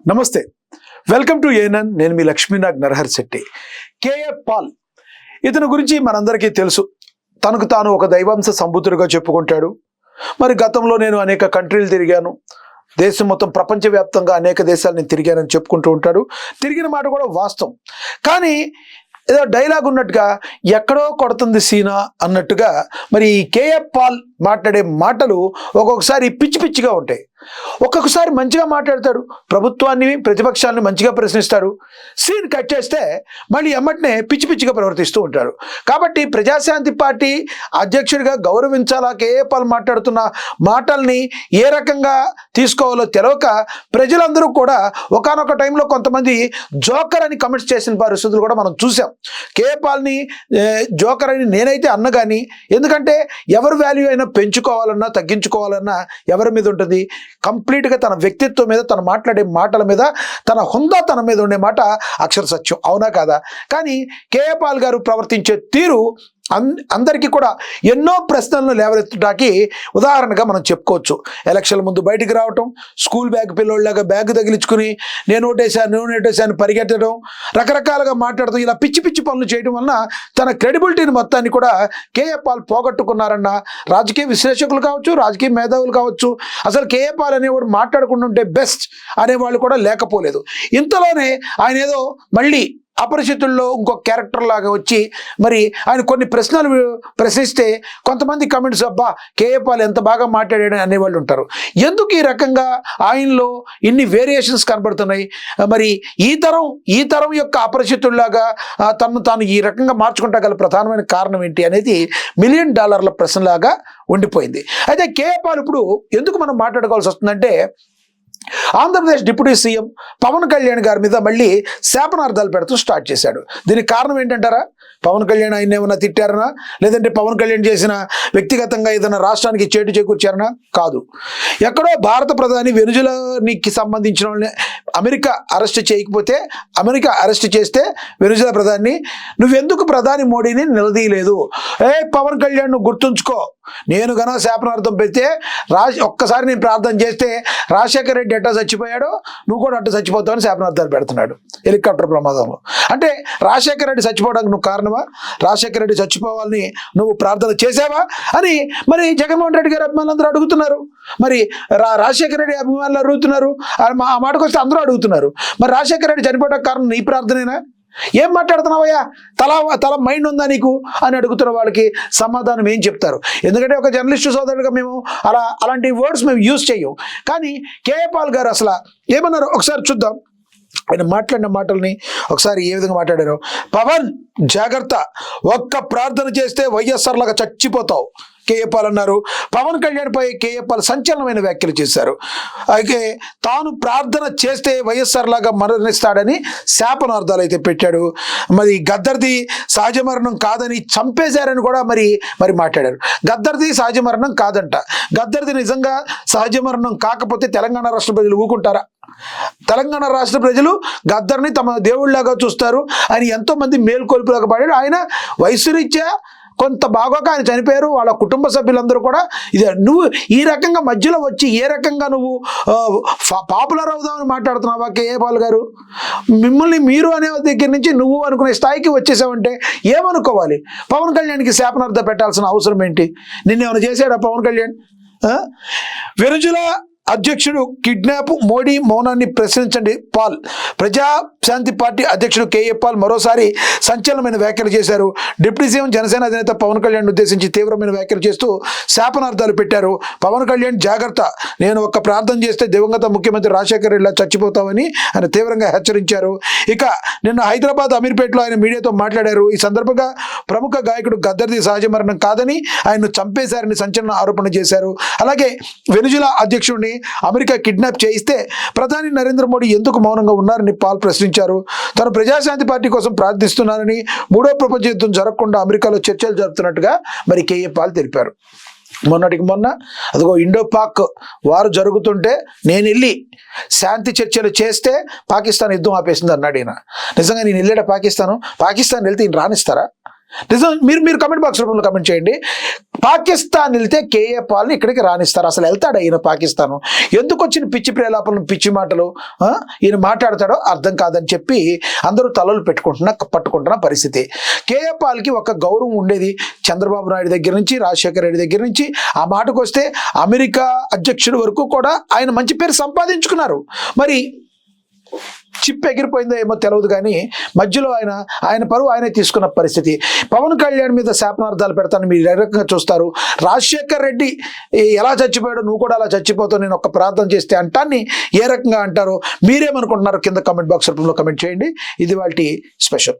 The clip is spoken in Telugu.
నమస్తే, వెల్కమ్ టు ఏఎన్ఎన్. నేను మీ లక్ష్మీనాగ్ నరహర్ శెట్టి. కేఏ పాల్ ఇతని గురించి మనందరికీ తెలుసు. తనకు తాను ఒక దైవాంశ సంబూతుడిగా చెప్పుకుంటాడు. మరి గతంలో నేను అనేక కంట్రీలు తిరిగాను, దేశం మొత్తం ప్రపంచవ్యాప్తంగా అనేక దేశాలను తిరిగానని చెప్పుకుంటూ ఉంటాడు. తిరిగిన మాట కూడా వాస్తవం. కానీ ఏదో డైలాగ్ ఉన్నట్టుగా ఎక్కడో కొడుతుంది సీనా అన్నట్టుగా మరి ఈ కేఏ పాల్ మాట్లాడే మాటలు ఒక్కొక్కసారి పిచ్చి పిచ్చిగా ఉంటాయి. ఒక్కొక్కసారి మంచిగా మాట్లాడతాడు, ప్రభుత్వాన్ని ప్రతిపక్షాన్ని మంచిగా ప్రశ్నిస్తాడు. సీన్ కట్ చేస్తే మళ్ళీ ఎమ్మటనే పిచ్చి పిచ్చిగా ప్రవర్తిస్తూ ఉంటాడు. కాబట్టి ప్రజాశాంతి పార్టీ అధ్యక్షుడిగా గౌరవించాలా కేఏ పాల్ మాట్లాడుతున్న మాటల్ని ఏ రకంగా తీసుకోవాలో తెలవక ప్రజలందరూ కూడా ఒకానొక టైంలో కొంతమంది జోకర్ అని కమెంట్స్ చేసిన పరిస్థితులు కూడా మనం చూసాం. కేఏ పాల్ని జోకర్ అని నేనైతే అన్న కానీ, ఎందుకంటే ఎవరి వాల్యూ అయినా పెంచుకోవాలన్నా తగ్గించుకోవాలన్నా ఎవరి మీద ఉంటుంది? కంప్లీట్గా తన వ్యక్తిత్వం మీద, తను మాట్లాడే మాటల మీద, తన హుందాతనం మీద ఉండే మాట అక్షర సత్యం. అవునా కాదా? కానీ కేఏ పాల్ గారు ప్రవర్తించే తీరు అందరికీ కూడా ఎన్నో ప్రశ్నలను లేవనెత్తడానికి ఉదాహరణగా మనం చెప్పుకోవచ్చు. ఎలక్షన్ల ముందు బయటికి రావటం, స్కూల్ బ్యాగ్ పిల్లోళ్ళలాగా బ్యాగ్ తగిలించుకుని నేను ఓటేశాను పరిగెత్తడం, రకరకాలుగా మాట్లాడటం, ఇలా పిచ్చి పిచ్చి పనులు చేయడం వలన తన క్రెడిబిలిటీని మొత్తాన్ని కూడా కేఏ పాల్ పోగొట్టుకున్నారన్న రాజకీయ విశ్లేషకులు కావచ్చు, రాజకీయ మేధావులు కావచ్చు, అసలు కేఏ పాల్ అనేవాడు మాట్లాడకుండా ఉంటే బెస్ట్ అనేవాళ్ళు కూడా లేకపోలేదు. ఇంతలోనే ఆయన ఏదో మళ్ళీ అపరిచితుల్లో ఇంకో క్యారెక్టర్ లాగా వచ్చి మరి ఆయన కొన్ని ప్రశ్నలు ప్రశ్నిస్తే కొంతమంది కమెంట్స్, అబ్బా కేఏ పాల్ ఎంత బాగా మాట్లాడాడు అనేవాళ్ళు ఉంటారు. ఎందుకు ఈ రకంగా ఆయనలో ఇన్ని వేరియేషన్స్ కనబడుతున్నాయి? మరి ఈ తరం యొక్క అపరిచితుల్లాగా తాను ఈ రకంగా మార్చుకుంటా గల ప్రధానమైన కారణం ఏంటి అనేది $1 మిలియన్ ప్రశ్నలాగా ఉండిపోయింది. అయితే కేఏ పాల్ ఇప్పుడు ఎందుకు మనం మాట్లాడుకోవాల్సి వస్తుందంటే, ఆంధ్రప్రదేశ్ డిప్యూటీ సీఎం పవన్ కళ్యాణ్ గారి మీద మళ్ళీ శాపనార్థాలు పెడుతూ స్టార్ట్ చేశాడు. దీనికి కారణం ఏంటంటారా? పవన్ కళ్యాణ్ ఆయన ఏమైనా తిట్టారనా? లేదంటే పవన్ కళ్యాణ్ చేసిన వ్యక్తిగతంగా ఏదైనా రాష్ట్రానికి చేటు చేకూర్చారనా? కాదు. ఎక్కడో భారత ప్రధాని వెనుజులాకి సంబంధించిన వాళ్ళని అమెరికా అరెస్ట్ చేయకపోతే, అమెరికా అరెస్ట్ చేస్తే వెనుజులా ప్రధాని నువ్వెందుకు ప్రధాని మోడీని నిలదీయలేదు? పవన్ కళ్యాణ్ నువ్వు గుర్తుంచుకో, నేను గన శాపనార్థం పెడితే ఒక్కసారి నేను ప్రార్థన చేస్తే రాజశేఖర రెడ్డి ఎట్టా చచ్చిపోయాడో నువ్వు కూడా అట్ట చచ్చిపోతావు అని శాపనార్థాలు పెడుతున్నాడు హెలికాప్టర్ ప్రమాదంలో. అంటే రాజశేఖర రెడ్డి చచ్చిపోవడానికి నువ్వు కారణమా? రాజశేఖర రెడ్డి చచ్చిపోవాలని నువ్వు ప్రార్థన చేసావా అని మరి జగన్మోహన్ రెడ్డి గారి అభిమానులందరూ అడుగుతున్నారు. మరి రాజశేఖర రెడ్డి అభిమానులు అడుగుతున్నారు, ఆ మాటకు వస్తే అందరూ అడుగుతున్నారు. మరి రాజశేఖర రెడ్డి చనిపోవడానికి కారణం నీ ప్రార్థనేనా? ఏం మాట్లాడుతున్నావయ్యా? తల మైండ్ ఉందా నీకు అని అడుగుతున్న వాళ్ళకి సమాధానం ఏం చెప్తారు? ఎందుకంటే ఒక జర్నలిస్టు సోదరుడిగా మేము అలాంటి వర్డ్స్ మేము యూజ్ చేయం. కానీ కేఏ పాల్ గారు అసలు ఏమన్నారు ఒకసారి చూద్దాం. ఆయన మాట్లాడిన మాటల్ని ఒకసారి ఏ విధంగా మాట్లాడారో. పవన్ జాగ్రత్త, ఒక్క ప్రార్థన చేస్తే వైఎస్ఆర్ లాగా చచ్చిపోతావు కేఏ పాల్ అన్నారు. పవన్ కళ్యాణ్ పై కేఏ పాల్ సంచలనమైన వ్యాఖ్యలు చేశారు. అయితే తాను ప్రార్థన చేస్తే వైఎస్ఆర్ లాగా మరణిస్తాడని శాపనార్థాలు అయితే పెట్టాడు. మరి గద్దర్ది సహజ మరణం కాదని చంపేశారని కూడా మరి మాట్లాడారు. గద్దర్ది సహజ మరణం కాదంట. గద్దర్ది నిజంగా సహజ మరణం కాకపోతే తెలంగాణ రాష్ట్ర ప్రజలు ఊరుకుంటారా? తెలంగాణ రాష్ట్ర ప్రజలు గద్దర్ని తమ దేవుళ్లాగా చూస్తారు. ఆయన ఎంతో మంది మేల్కొల్పులాగా పడాడు. ఆయన వయసు రీత్యా కొంత బాగోక ఆయన చనిపోయారు. వాళ్ళ కుటుంబ సభ్యులందరూ కూడా నువ్వు ఈ రకంగా మధ్యలో వచ్చి ఏ రకంగా నువ్వు పాపులర్ అవుదామని మాట్లాడుతున్నావా కేఏ పాల్ గారు? మిమ్మల్ని మీరు అనే దగ్గర నుంచి నువ్వు అనుకునే స్థాయికి వచ్చేసావంటే ఏమనుకోవాలి? పవన్ కళ్యాణ్కి శాపనార్థం పెట్టాల్సిన అవసరం ఏంటి? నిన్నేమైనా చేశాడా పవన్ కళ్యాణ్? వెనుజులా అధ్యక్షుడు కిడ్నాప్, మోడీ మౌనాన్ని ప్రశ్నించండి పాల్. ప్రజాశాంతి పార్టీ అధ్యక్షుడు కేఏ పాల్ మరోసారి సంచలనమైన వ్యాఖ్యలు చేశారు. డిప్యూటీ సీఎం జనసేన అధినేత పవన్ కళ్యాణ్ ఉద్దేశించి తీవ్రమైన వ్యాఖ్యలు చేస్తూ శాపనార్థాలు పెట్టారు. పవన్ కళ్యాణ్ జాగ్రత్త, నేను ఒక్క ప్రార్థన చేస్తే దివంగత ముఖ్యమంత్రి రాజశేఖర రెడ్డిలా చచ్చిపోతామని ఆయన తీవ్రంగా హెచ్చరించారు. ఇక నిన్న హైదరాబాద్ అమీర్పేటలో ఆయన మీడియాతో మాట్లాడారు. ఈ సందర్భంగా ప్రముఖ గాయకుడు గద్దర్ది సహజ మరణం కాదని ఆయన్ను చంపేశారని సంచలన ఆరోపణ చేశారు. అలాగే వెనుజులా అధ్యక్షుడిని అమెరికా కిడ్నాప్ చేయిస్తే ప్రధాని నరేంద్ర మోడీ ఎందుకు మౌనంగా ఉన్నారని పాల్ ప్రశ్నించారు. తను ప్రజాశాంతి పార్టీ కోసం ప్రార్థిస్తున్నారని, మూడో ప్రపంచ యుద్ధం జరగకుండా అమెరికాలో చర్చలు జరుపుతున్నట్టుగా మరి కేఏ పాల్ తెలిపారు. మొన్నటికి మొన్న అదిగో ఇండో పాక్ వారు జరుగుతుంటే నేను వెళ్ళి శాంతి చర్చలు చేస్తే పాకిస్తాన్ యుద్ధం ఆపేసింది అన్నాడు ఈయన. నిజంగా నేను వెళ్ళాడా పాకిస్తాన్ వెళ్తే ఈయన రానిస్తారా? నిజం. మీరు కమెంట్ బాక్స్ రూపంలో కమెంట్ చేయండి. పాకిస్తాన్ వెళ్తే కేఏ పాల్ని ఇక్కడికి రాణిస్తారు. అసలు వెళ్తాడా ఈయన పాకిస్తాను? ఎందుకు వచ్చిన పిచ్చి ప్రేలాపనలు, పిచ్చి మాటలు ఈయన మాట్లాడతాడో అర్థం కాదని చెప్పి అందరూ తలలు పట్టుకుంటున్న పరిస్థితి. కేఏ పాల్కి ఒక గౌరవం ఉండేది చంద్రబాబు నాయుడు దగ్గర నుంచి, రాజశేఖర రెడ్డి దగ్గర నుంచి. ఆ మాటకు వస్తే అమెరికా అధ్యక్షుడి వరకు కూడా ఆయన మంచి పేరు సంపాదించుకున్నారు. మరి చిప్ ఎగిరిపోయిందో ఏమో తెలియదు, కానీ మధ్యలో ఆయన పరువు ఆయనే తీసుకున్న పరిస్థితి. పవన్ కళ్యాణ్ మీద శాపనార్థాలు పెడతాను మీరు ఏ రకంగా చూస్తారు? రాజశేఖర్ రెడ్డి ఎలా చచ్చిపోయాడో నువ్వు కూడా అలా చచ్చిపోతావు నేను ఒక్క ప్రార్థన చేస్తే అంటాన్ని ఏ రకంగా అంటారో మీరేమనుకుంటున్నారు కింద కామెంట్ బాక్స్ రూపంలో కమెంట్ చేయండి. ఇది వాటి స్పెషల్.